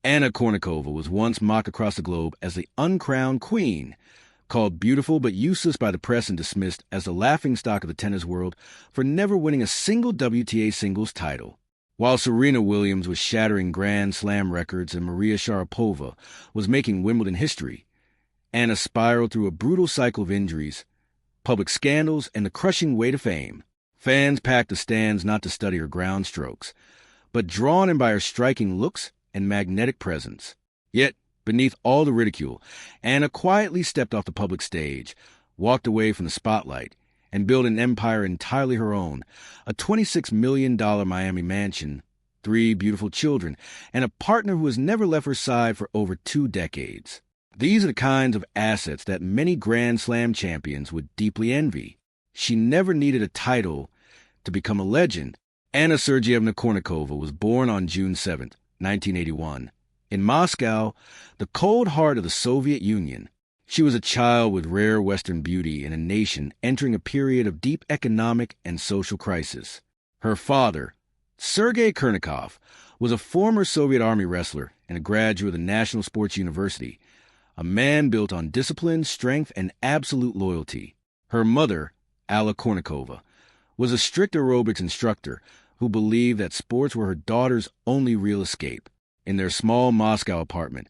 Anna Kournikova was once mocked across the globe as the uncrowned queen, called beautiful but useless by the press and dismissed as the laughingstock of the tennis world for never winning a single WTA singles title. While Serena Williams was shattering Grand Slam records and Maria Sharapova was making Wimbledon history, Anna spiraled through a brutal cycle of injuries, public scandals, and the crushing weight of fame. Fans packed the stands not to study her ground strokes, but drawn in by her striking looks and magnetic presence. Yet, beneath all the ridicule, Anna quietly stepped off the public stage, walked away from the spotlight, and built an empire entirely her own, a $26 million Miami mansion, 3 beautiful children, and a partner who has never left her side for over 2 decades. These are the kinds of assets that many Grand Slam champions would deeply envy. She never needed a title to become a legend. Anna Sergeyevna Kournikova was born on June 7, 1981, in Moscow, the cold heart of the Soviet Union. She was a child with rare Western beauty in a nation entering a period of deep economic and social crisis. Her father, Sergei Kournikov, was a former Soviet Army wrestler and a graduate of the National Sports University, a man built on discipline, strength, and absolute loyalty. Her mother, Alla Kournikova, was a strict aerobics instructor who believed that sports were her daughter's only real escape. In their small Moscow apartment,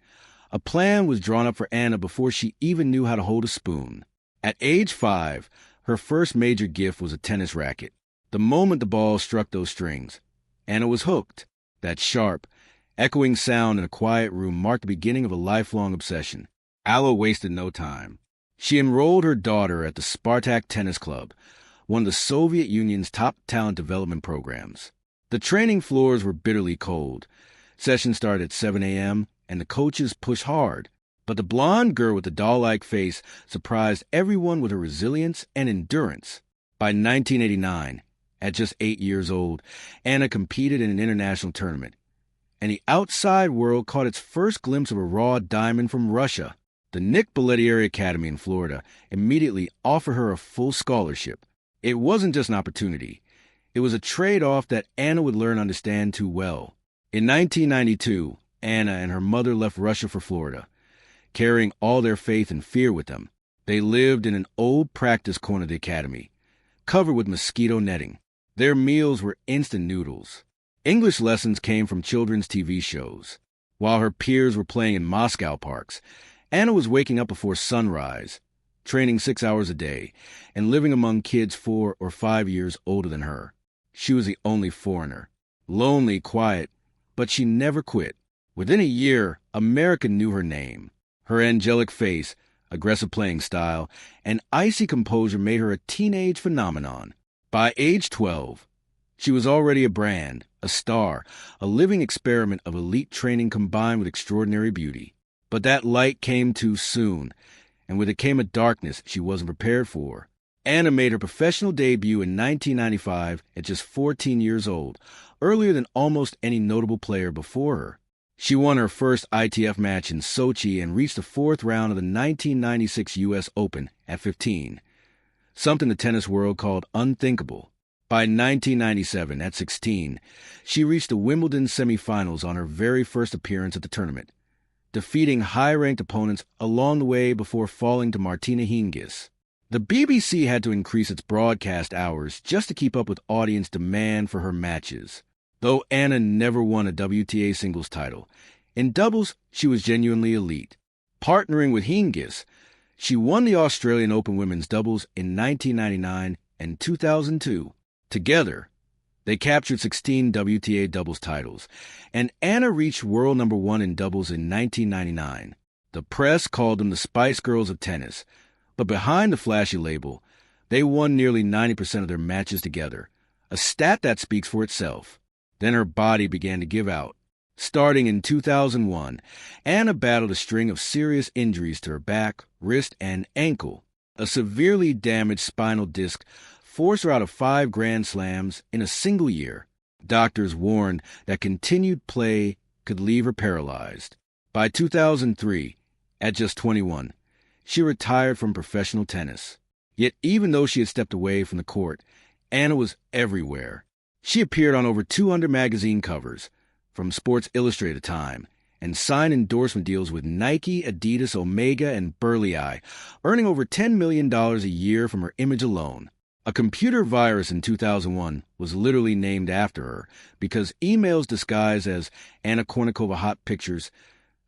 a plan was drawn up for Anna before she even knew how to hold a spoon. At age 5, her first major gift was a tennis racket. The moment the ball struck those strings, Anna was hooked. That sharp, echoing sound in a quiet room marked the beginning of a lifelong obsession. Alla wasted no time. She enrolled her daughter at the Spartak Tennis Club, one of the Soviet Union's top talent development programs. The training floors were bitterly cold. Sessions started at 7 a.m., and the coaches pushed hard. But the blonde girl with the doll-like face surprised everyone with her resilience and endurance. By 1989, at just 8 years old, Anna competed in an international tournament, and the outside world caught its first glimpse of a raw diamond from Russia. The Nick Bollettieri Academy in Florida immediately offered her a full scholarship. It wasn't just an opportunity. It was a trade-off that Anna would learn to understand too well. In 1992, Anna and her mother left Russia for Florida, carrying all their faith and fear with them. They lived in an old practice corner of the academy, covered with mosquito netting. Their meals were instant noodles. English lessons came from children's TV shows. While her peers were playing in Moscow parks, Anna was waking up before sunrise, training 6 hours a day, and living among kids 4 or 5 years older than her. She was the only foreigner. Lonely, quiet, but she never quit. Within a year, America knew her name. Her angelic face, aggressive playing style, and icy composure made her a teenage phenomenon. By age 12, she was already a brand, a star, a living experiment of elite training combined with extraordinary beauty. But that light came too soon, and with it came a darkness she wasn't prepared for. Anna made her professional debut in 1995 at just 14 years old, earlier than almost any notable player before her. She won her first ITF match in Sochi and reached the 4th round of the 1996 U.S. Open at 15, something the tennis world called unthinkable. By 1997, at 16, she reached the Wimbledon semifinals on her very first appearance at the tournament, defeating high-ranked opponents along the way before falling to Martina Hingis. The BBC had to increase its broadcast hours just to keep up with audience demand for her matches. Though Anna never won a WTA singles title, in doubles she was genuinely elite. Partnering with Hingis, she won the Australian Open women's doubles in 1999 and 2002. Together, they captured 16 WTA doubles titles, and Anna reached world number 1 in doubles in 1999. The press called them the Spice Girls of tennis, but behind the flashy label, they won nearly 90% of their matches together, a stat that speaks for itself. Then her body began to give out. Starting in 2001, Anna battled a string of serious injuries to her back, wrist, and ankle. A severely damaged spinal disc forced her out of 5 Grand Slams in a single year. Doctors warned that continued play could leave her paralyzed. By 2003, at just 21, she retired from professional tennis. Yet even though she had stepped away from the court, Anna was everywhere. She appeared on over 200 magazine covers, from Sports Illustrated Time, and signed endorsement deals with Nike, Adidas, Omega, and Burley-Eye, earning over $10 million a year from her image alone. A computer virus in 2001 was literally named after her because emails disguised as Anna Kournikova hot pictures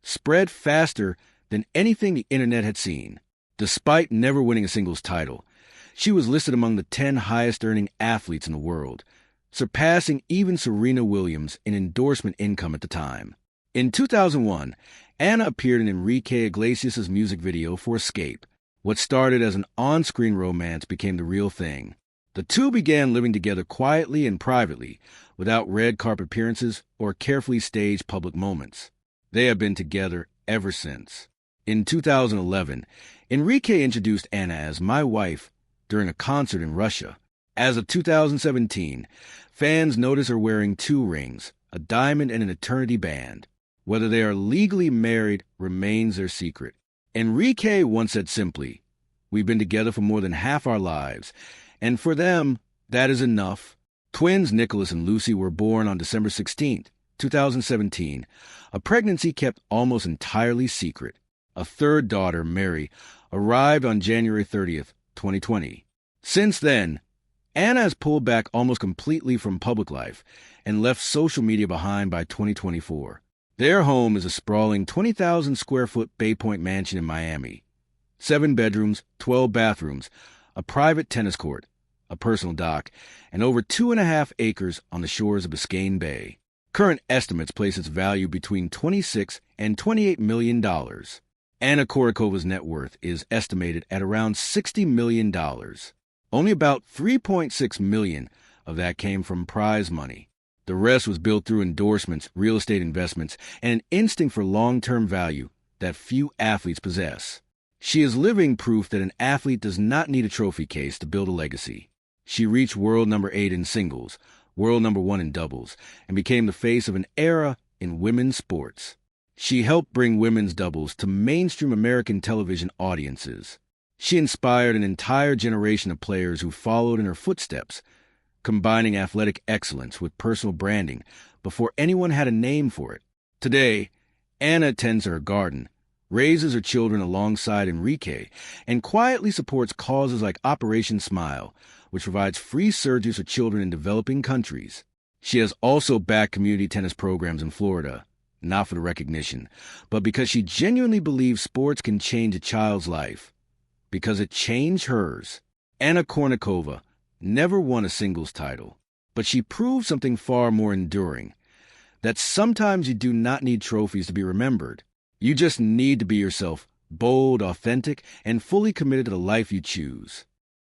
spread faster than anything the internet had seen. Despite never winning a singles title, she was listed among the 10 highest-earning athletes in the world, surpassing even Serena Williams in endorsement income at the time. In 2001, Anna appeared in Enrique Iglesias' music video for Escape. What started as an on-screen romance became the real thing. The two began living together quietly and privately, without red carpet appearances or carefully staged public moments. They have been together ever since. In 2011, Enrique introduced Anna as "my wife" during a concert in Russia. As of 2017, fans notice her wearing 2 rings, a diamond and an eternity band. Whether they are legally married remains their secret. Enrique once said simply, "We've been together for more than half our lives, and for them, that is enough." Twins Nicholas and Lucy were born on December 16, 2017, a pregnancy kept almost entirely secret. A third daughter, Mary, arrived on January 30th, 2020. Since then, Anna has pulled back almost completely from public life and left social media behind by 2024. Their home is a sprawling 20,000-square-foot Bay Point mansion in Miami. 7 bedrooms, 12 bathrooms, a private tennis court, a personal dock, and over 2.5 acres on the shores of Biscayne Bay. Current estimates place its value between $26 and $28 million. Anna Kournikova's net worth is estimated at around $60 million. Only about $3.6 million of that came from prize money. The rest was built through endorsements, real estate investments, and an instinct for long-term value that few athletes possess. She is living proof that an athlete does not need a trophy case to build a legacy. She reached world number 8 in singles, world number 1 in doubles, and became the face of an era in women's sports. She helped bring women's doubles to mainstream American television audiences. She inspired an entire generation of players who followed in her footsteps, combining athletic excellence with personal branding before anyone had a name for it. Today, Anna tends her garden, raises her children alongside Enrique, and quietly supports causes like Operation Smile, which provides free surgeries for children in developing countries. She has also backed community tennis programs in Florida, not for the recognition, but because she genuinely believes sports can change a child's life. Because it changed hers. Anna Kournikova never won a singles title, but she proved something far more enduring, that sometimes you do not need trophies to be remembered. You just need to be yourself, bold, authentic, and fully committed to the life you choose.